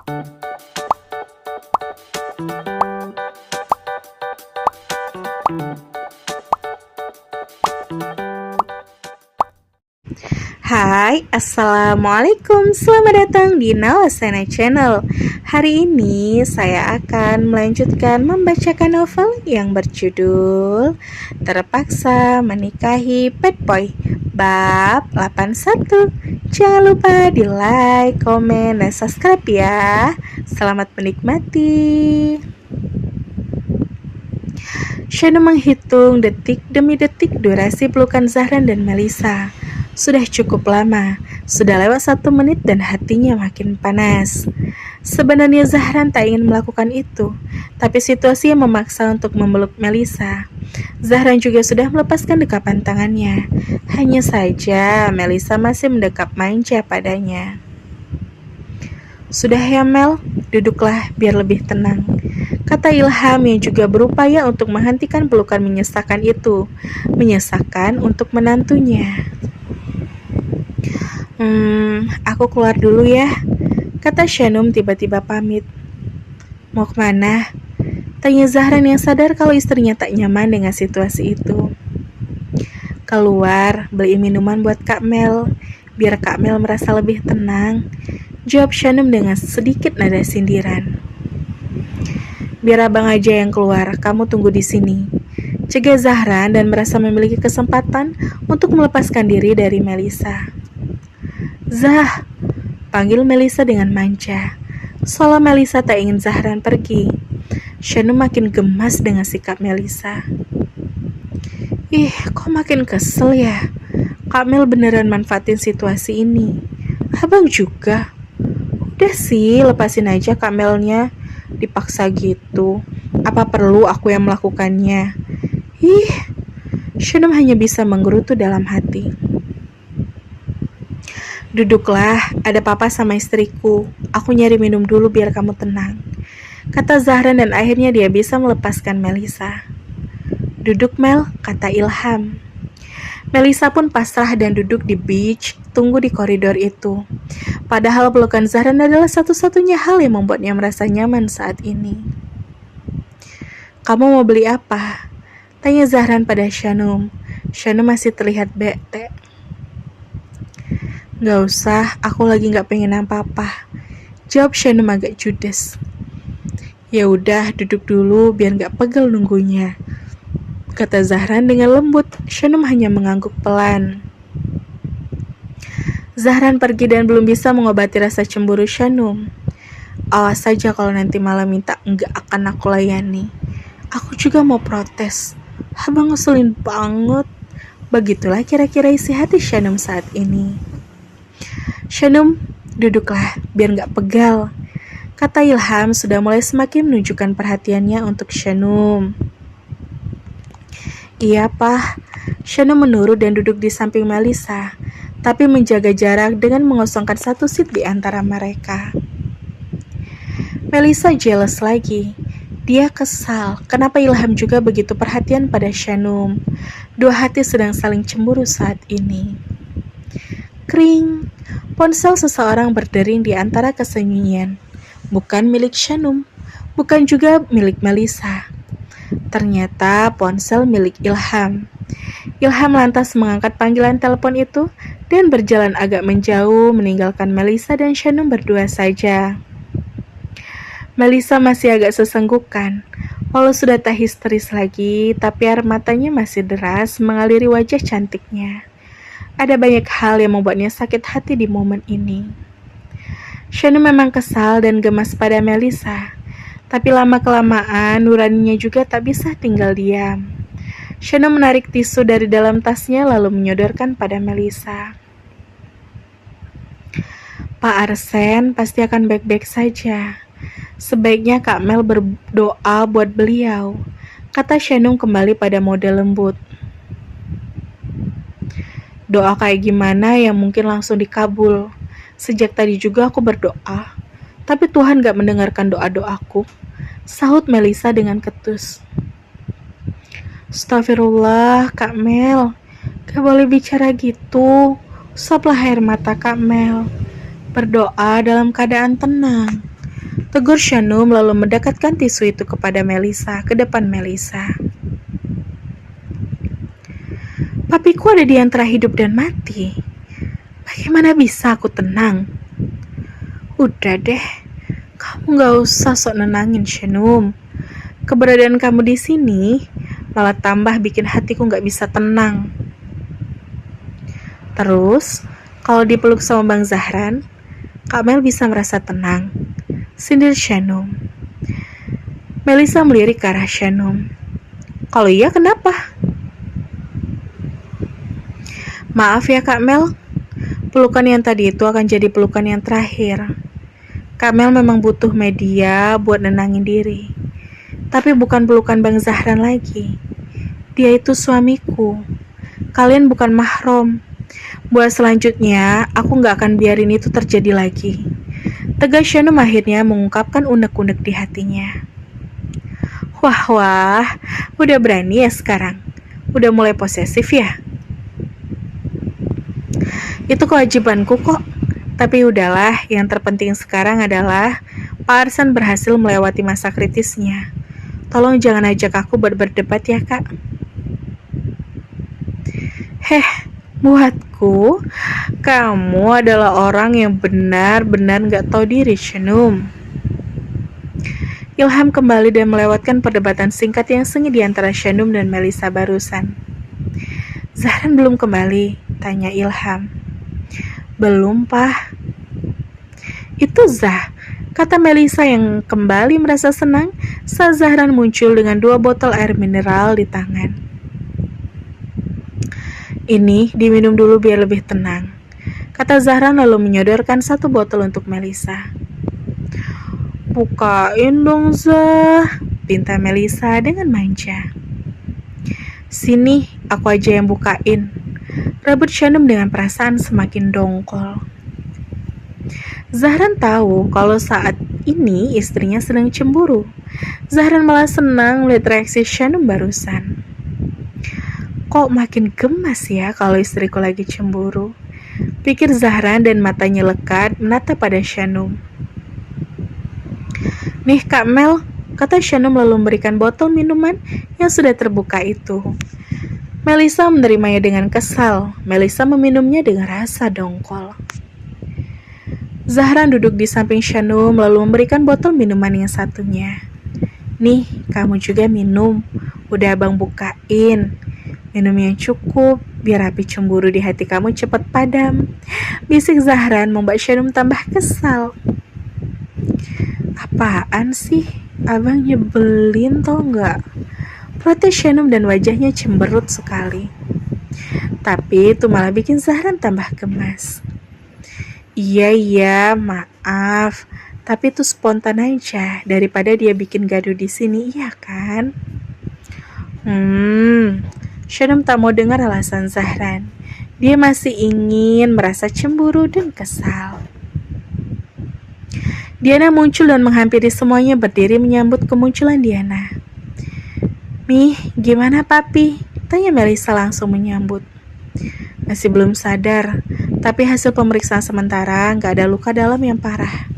Hai, Assalamualaikum. Selamat datang di Nawasana Channel. Hari ini saya akan melanjutkan membacakan novel yang berjudul Terpaksa Menikahi Bad Boy bab 81. Jangan lupa di like, komen, dan subscribe ya. Selamat menikmati. Shana menghitung detik demi detik durasi pelukan Zahran dan Melisa. Sudah cukup lama, sudah lewat 1 menit dan hatinya makin panas. Sebenarnya Zahran tak ingin melakukan itu, tapi situasi yang memaksa untuk memeluk Melisa. Zahran juga sudah melepaskan dekapan tangannya. Hanya saja Melisa masih mendekap manja padanya. Sudah ya Mel, duduklah biar lebih tenang, kata Ilham yang juga berupaya untuk menghentikan pelukan menyesakan itu. Menyesakan untuk menantunya. Aku keluar dulu ya, kata Shanum tiba-tiba pamit. Mau kemana? Tanya Zahran yang sadar kalau istrinya tak nyaman dengan situasi itu. Keluar, beli minuman buat Kak Mel, biar Kak Mel merasa lebih tenang, jawab Shanum dengan sedikit nada sindiran. Biar abang aja yang keluar, kamu tunggu di sini, cegah Zahran dan merasa memiliki kesempatan untuk melepaskan diri dari Melisa. Zah, panggil Melisa dengan manja, seolah Melisa tak ingin Zahran pergi. Shanum makin gemas dengan sikap Melisa. Ih, kok makin kesel ya? Kak Mel beneran manfaatin situasi ini. Abang juga. Udah sih, lepasin aja Kak Melnya. Dipaksa gitu. Apa perlu aku yang melakukannya? Ih, Shanum hanya bisa menggerutu dalam hati. Duduklah, ada papa sama istriku. Aku nyari minum dulu biar kamu tenang, kata Zahran dan akhirnya dia bisa melepaskan Melisa. Duduk Mel, kata Ilham. Melisa pun pasrah dan duduk di beach, tunggu di koridor itu. Padahal pelukan Zahran adalah satu-satunya hal yang membuatnya merasa nyaman saat ini. Kamu mau beli apa? Tanya Zahran pada Shanum. Shanum masih terlihat bete. Gak usah, aku lagi gak pengen apa-apa, jawab Shanum agak judes. Ya udah, duduk dulu biar gak pegel nunggunya, kata Zahran dengan lembut. Shanum hanya mengangguk pelan. Zahran pergi dan belum bisa mengobati rasa cemburu Shanum. Awas saja kalau nanti malam minta enggak akan aku layani. Aku juga mau protes. Abang ngeselin banget. Begitulah kira-kira isi hati Shanum saat ini. Shanum, duduklah biar gak pegal, kata Ilham sudah mulai semakin menunjukkan perhatiannya untuk Shanum. Iya Pak, Shanum menurut dan duduk di samping Melisa, tapi menjaga jarak dengan mengosongkan satu seat di antara mereka. Melisa jealous lagi. Dia kesal kenapa Ilham juga begitu perhatian pada Shanum. Dua hati sedang saling cemburu saat ini. Kring, ponsel seseorang berdering di antara kesunyian. Bukan milik Shanum, bukan juga milik Melisa. Ternyata ponsel milik Ilham. Ilham lantas mengangkat panggilan telepon itu dan berjalan agak menjauh meninggalkan Melisa dan Shanum berdua saja. Melisa masih agak sesenggukan. Walau sudah tak histeris lagi, tapi air matanya masih deras mengaliri wajah cantiknya. Ada banyak hal yang membuatnya sakit hati di momen ini. Shanum memang kesal dan gemas pada Melisa, tapi lama-kelamaan nuraninya juga tak bisa tinggal diam. Shanum menarik tisu dari dalam tasnya lalu menyodorkan pada Melisa. Pak Arsen pasti akan baik-baik saja. Sebaiknya Kak Mel berdoa buat beliau, kata Shanum kembali pada mode lembut. Doa kayak gimana yang mungkin langsung dikabul? Sejak tadi juga aku berdoa, tapi Tuhan gak mendengarkan doa-doaku, sahut Melisa dengan ketus. Astagfirullah, Kak Mel, gak boleh bicara gitu. Usaplah air mata Kak Mel. Berdoa dalam keadaan tenang. Tegur Shanum lalu mendekatkan tisu itu kepada Melissa, ke depan Melissa. Papiku ada di antara hidup dan mati. Bagaimana bisa aku tenang? Udah deh, kamu gak usah sok nenangin, Shanum. Keberadaan kamu di sini malah tambah bikin hatiku gak bisa tenang. Terus, kalau dipeluk sama Bang Zahran, Kak Mel bisa merasa tenang, sindir Shanum. Melissa melirik ke arah Shanum. Kalau iya kenapa? Maaf ya Kak Mel, pelukan yang tadi itu akan jadi pelukan yang terakhir. Kak Mel memang butuh media buat nenangin diri. Tapi bukan pelukan Bang Zahran lagi. Dia itu suamiku. Kalian bukan mahram. Buat selanjutnya, aku gak akan biarin itu terjadi lagi. Tegas Shanum akhirnya mengungkapkan unek-unek di hatinya. Wah, udah berani ya sekarang? Udah mulai posesif ya? Itu kewajibanku kok. Tapi udahlah, yang terpenting sekarang adalah Pak Arsan berhasil melewati masa kritisnya. Tolong jangan ajak aku berdebat ya kak. Buatku, kamu adalah orang yang benar-benar gak tahu diri, Shanum. Ilham kembali dan melewatkan perdebatan singkat yang sengit di antara Shanum dan Melissa barusan. Zahran belum kembali, tanya Ilham. Belum, Pak. Itu Zah, kata Melissa yang kembali merasa senang saat Zahran muncul dengan 2 botol air mineral di tangan. Ini diminum dulu biar lebih tenang, kata Zahran lalu menyodorkan 1 botol untuk Melissa. Bukain dong Zah, pinta Melissa dengan manja. Sini, aku aja yang bukain, rebut Shanum dengan perasaan semakin dongkol. Zahran tahu kalau saat ini istrinya sedang cemburu. Zahran malah senang melihat reaksi Shanum barusan. Kok makin gemas ya kalau istriku lagi cemburu? Pikir Zahran dan matanya lekat menatap pada Shanum. Nih Kak Mel, kata Shanum lalu memberikan botol minuman yang sudah terbuka itu. Melissa menerimanya dengan kesal. Melissa meminumnya dengan rasa dongkol. Zahran duduk di samping Shanum lalu memberikan botol minuman yang satunya. Nih, kamu juga minum. Udah abang bukain. Minum yang cukup, biar api cemburu di hati kamu cepat padam. Bisik Zahran membuat Shanum tambah kesal. Apaan sih? Abang nyebelin tau gak? Protes Shanum dan wajahnya cemberut sekali. Tapi itu malah bikin Zahran tambah gemas. Iya, maaf. Tapi itu spontan aja, daripada dia bikin gaduh di sini, iya kan? Shanum tak mau dengar alasan Zahran. Dia masih ingin merasa cemburu dan kesal. Diana muncul dan menghampiri semuanya berdiri menyambut kemunculan Diana. Mih, gimana papi? Tanya Melissa langsung menyambut. Masih belum sadar, tapi hasil pemeriksaan sementara gak ada luka dalam yang parah.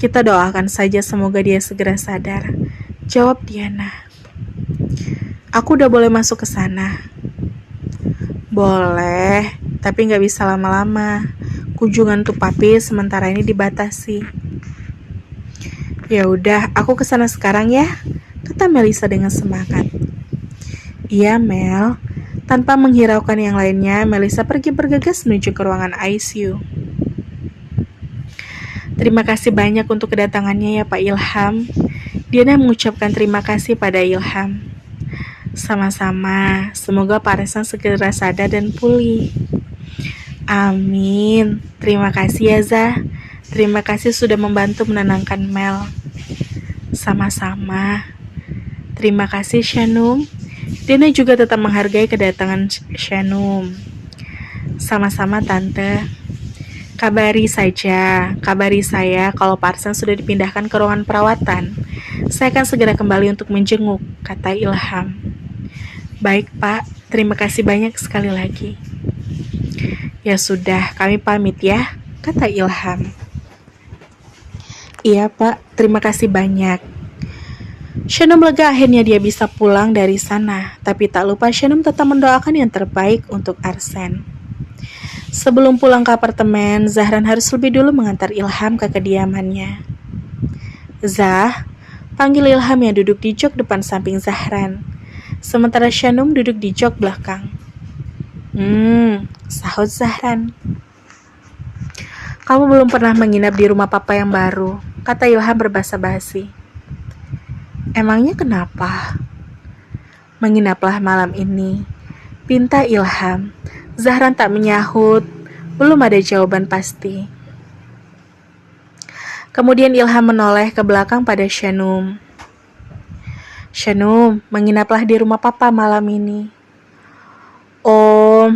Kita doakan saja semoga dia segera sadar, jawab Diana. Aku udah boleh masuk ke sana. Boleh, tapi gak bisa lama-lama. Kunjungan untuk papi sementara ini dibatasi. Ya udah, aku ke sana sekarang ya, kata Melissa dengan semangat. Iya Mel. Tanpa menghiraukan yang lainnya, Melissa pergi bergegas menuju ke ruangan ICU. Terima kasih banyak untuk kedatangannya ya Pak Ilham. Diana mengucapkan terima kasih pada Ilham. Sama-sama, semoga Pak Arsan segera sadar dan pulih. Amin. Terima kasih ya Zah. Terima kasih sudah membantu menenangkan Mel. Sama-sama. Terima kasih Shanum. Diana juga tetap menghargai kedatangan Shanum. Sama-sama Tante. Kabari saya kalau Pak Arsan sudah dipindahkan ke ruangan perawatan. Saya akan segera kembali untuk menjenguk, kata Ilham. Baik Pak, terima kasih banyak sekali lagi. Ya sudah, kami pamit ya, kata Ilham. Iya Pak, terima kasih banyak. Shanum lega akhirnya dia bisa pulang dari sana, tapi tak lupa Shanum tetap mendoakan yang terbaik untuk Arsen. Sebelum pulang ke apartemen, Zahran harus lebih dulu mengantar Ilham ke kediamannya. Zah, panggil Ilham yang duduk di jok depan samping Zahran. Sementara Shanum duduk di jok belakang. Sahut Zahran. Kamu belum pernah menginap di rumah papa yang baru, kata Ilham berbahasa basi. Emangnya kenapa? Menginaplah malam ini, pinta Ilham. Zahran tak menyahut, belum ada jawaban pasti. Kemudian Ilham menoleh ke belakang pada Shanum. Shanum, menginaplah di rumah papa malam ini. Oh,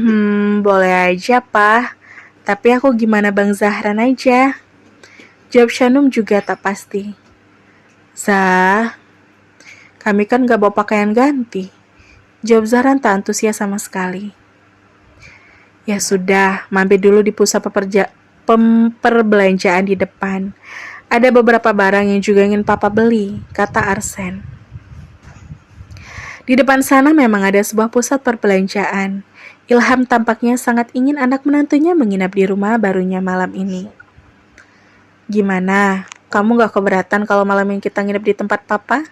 boleh aja, Pak. Tapi aku gimana Bang Zahran aja? Jawab Shanum juga tak pasti. Zah, kami kan gak bawa pakaian ganti. Jawab Zahran tak antusias sama sekali. Ya sudah, mampir dulu di pusat perbelanjaan di depan. Ada beberapa barang yang juga ingin papa beli, kata Arsen. Di depan sana memang ada sebuah pusat perbelanjaan. Ilham tampaknya sangat ingin anak menantunya menginap di rumah barunya malam ini. Gimana? Kamu gak keberatan kalau malam ini kita nginep di tempat papa?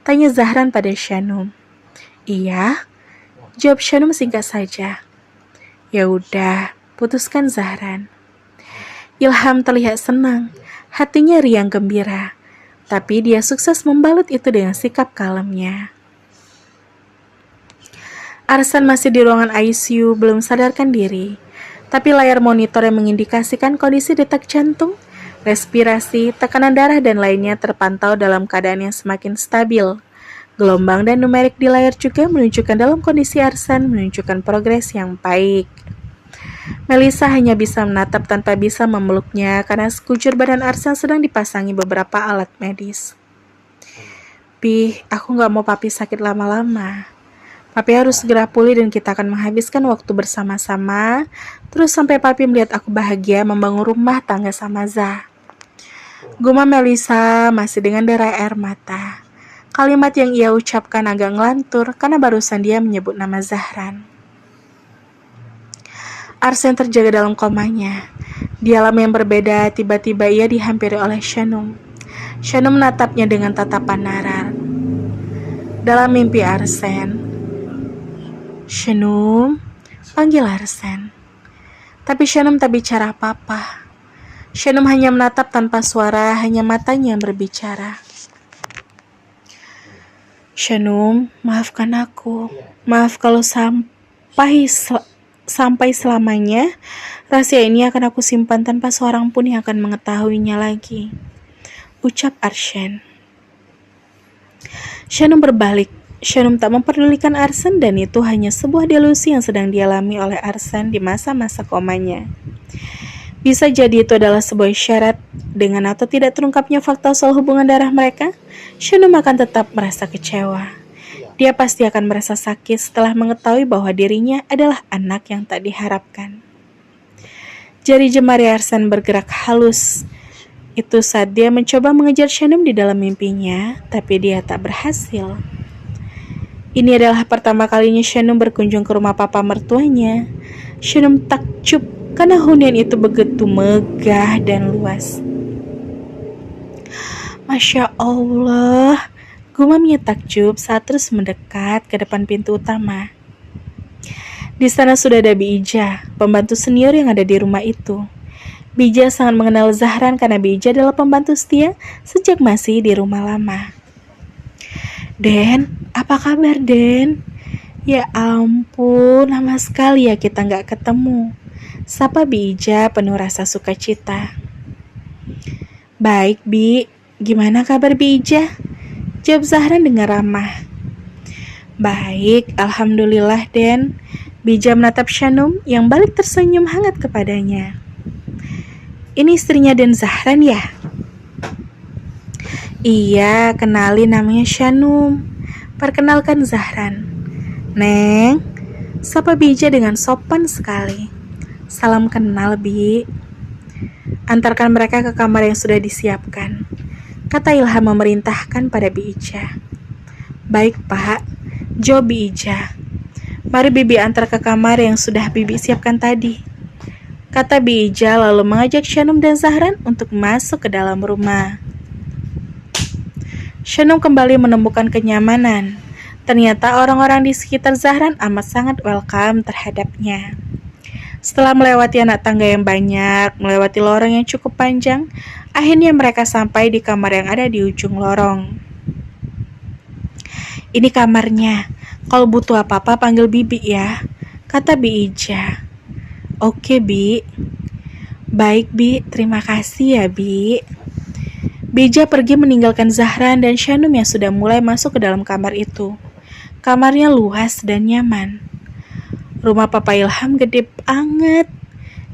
Tanya Zahran pada Shanum. Iya, jawab Shanum singkat saja. Ya udah, putuskan Zahran. Ilham terlihat senang, hatinya riang gembira. Tapi dia sukses membalut itu dengan sikap kalemnya. Arsen masih di ruangan ICU, belum sadarkan diri. Tapi layar monitor yang mengindikasikan kondisi detak jantung, respirasi, tekanan darah, dan lainnya terpantau dalam keadaan yang semakin stabil. Gelombang dan numerik di layar juga menunjukkan dalam kondisi Arsen menunjukkan progres yang baik. Melissa hanya bisa menatap tanpa bisa memeluknya karena sekujur badan Arsen sedang dipasangi beberapa alat medis. Pi, aku gak mau papi sakit lama-lama. Papi harus segera pulih dan kita akan menghabiskan waktu bersama-sama, terus sampai papi melihat aku bahagia membangun rumah tangga sama Zah. Gumam Melissa masih dengan derai air mata. Kalimat yang ia ucapkan agak ngelantur karena barusan dia menyebut nama Zahran. Arsen terjaga dalam komanya. Di alam yang berbeda, tiba-tiba ia dihampiri oleh Shanum. Shanum menatapnya dengan tatapan narar. Dalam mimpi Arsen, Shanum, panggil Arsen. Tapi Shanum tak bicara apa-apa. Shanum hanya menatap tanpa suara, hanya matanya yang berbicara. Shanum, maafkan aku. Maaf kalau sampai selamanya, rahasia ini akan aku simpan tanpa seorang pun yang akan mengetahuinya lagi. Ucap Arsen. Shanum berbalik. Shanum tak memperdulikan Arsen dan itu hanya sebuah delusi yang sedang dialami oleh Arsen di masa-masa komanya. Bisa jadi itu adalah sebuah syarat dengan atau tidak terungkapnya fakta soal hubungan darah mereka, Shanum akan tetap merasa kecewa. Dia pasti akan merasa sakit setelah mengetahui bahwa dirinya adalah anak yang tak diharapkan. Jari jemari Arsen bergerak halus. Itu saat dia mencoba mengejar Shanum di dalam mimpinya, tapi dia tak berhasil. Ini adalah pertama kalinya Shanum berkunjung ke rumah papa mertuanya. Shanum takjub karena hunian itu begitu megah dan luas. Masya Allah, gumamnya takjub saat terus mendekat ke depan pintu utama. Di sana sudah ada Bija, pembantu senior yang ada di rumah itu. Bija sangat mengenal Zahran karena Bija adalah pembantu setia sejak masih di rumah lama. Den, apa kabar Den? Ya ampun, lama sekali ya kita gak ketemu. Sapa Bija penuh rasa sukacita. Baik Bi, gimana kabar Bija? Jawab Zahran dengan ramah. Baik, alhamdulillah Den. Bija menatap Shanum yang balik tersenyum hangat kepadanya. Ini istrinya Den Zahran ya? Iya, kenali namanya Shanum. Perkenalkan Zahran. Neng, sapa Bija dengan sopan sekali. Salam kenal, Bi. Antarkan mereka ke kamar yang sudah disiapkan, kata Ilham memerintahkan pada Bi Ija. Baik Pak, jawab Bi Ija. Mari Bibi antar ke kamar yang sudah Bibi siapkan tadi, kata Bi Ija lalu mengajak Shanum dan Zahran untuk masuk ke dalam rumah. Shanum kembali menemukan kenyamanan. Ternyata orang-orang di sekitar Zahran amat sangat welcome terhadapnya. Setelah melewati anak tangga yang banyak, melewati lorong yang cukup panjang, akhirnya mereka sampai di kamar yang ada di ujung lorong. Ini kamarnya, kalau butuh apa-apa panggil Bibi ya, kata Bi Ija. Oke Bi. Baik Bi, terima kasih ya Bi. Bi Ija pergi meninggalkan Zahran dan Shanum yang sudah mulai masuk ke dalam kamar itu. Kamarnya luas dan nyaman. Rumah Papa Ilham gede banget.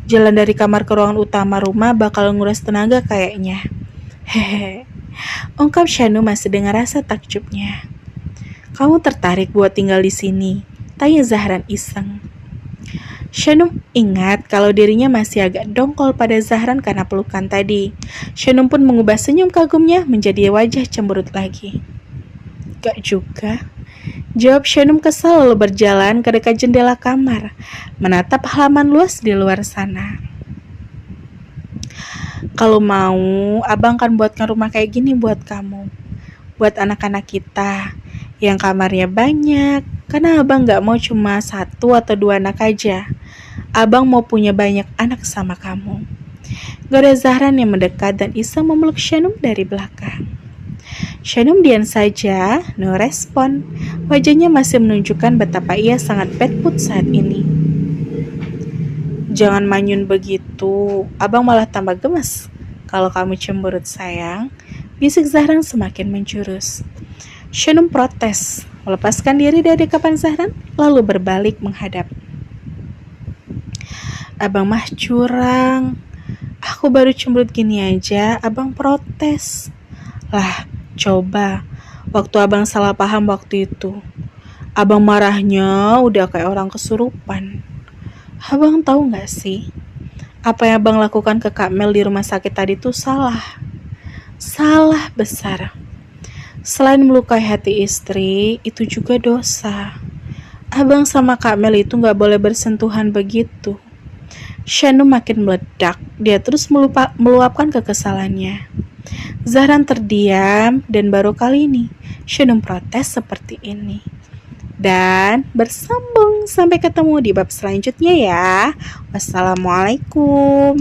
Jalan dari kamar ke ruangan utama rumah bakal nguras tenaga kayaknya. Hehe. Ungkap Shanum masih dengan rasa takjubnya. Kamu tertarik buat tinggal di sini? Tanya Zahran iseng. Shanum ingat kalau dirinya masih agak dongkol pada Zahran karena pelukan tadi. Shanum pun mengubah senyum kagumnya menjadi wajah cemberut lagi. Gak juga, jawab Shanum kesal lalu berjalan ke dekat jendela kamar, menatap halaman luas di luar sana. Kalau mau, abang kan buatkan rumah kayak gini buat kamu, buat anak-anak kita, yang kamarnya banyak, karena abang gak mau cuma 1 atau 2 anak aja. Abang mau punya banyak anak sama kamu. Goda Zahran yang mendekat dan iseng memeluk Shanum dari belakang. Shanum diam saja, no respon. Wajahnya masih menunjukkan betapa ia sangat bad mood saat ini. Jangan manyun begitu, abang malah tambah gemes. Kalau kamu cemberut sayang, bisik Zahran semakin menjurus. Shanum protes, melepaskan diri dari dekapan Zahran, lalu berbalik menghadap. Abang mah curang. Aku baru cemberut gini aja, abang protes. Lah, coba, waktu abang salah paham waktu itu, abang marahnya udah kayak orang kesurupan. Abang tahu gak sih, apa yang abang lakukan ke Kak Mel di rumah sakit tadi tuh salah. Salah besar. Selain melukai hati istri, itu juga dosa. Abang sama Kak Mel itu gak boleh bersentuhan begitu. Shanum makin meledak, dia terus meluapkan kekesalannya. Zahran terdiam dan baru kali ini Shanum protes seperti ini. Dan bersambung sampai ketemu di bab selanjutnya ya. Wassalamualaikum.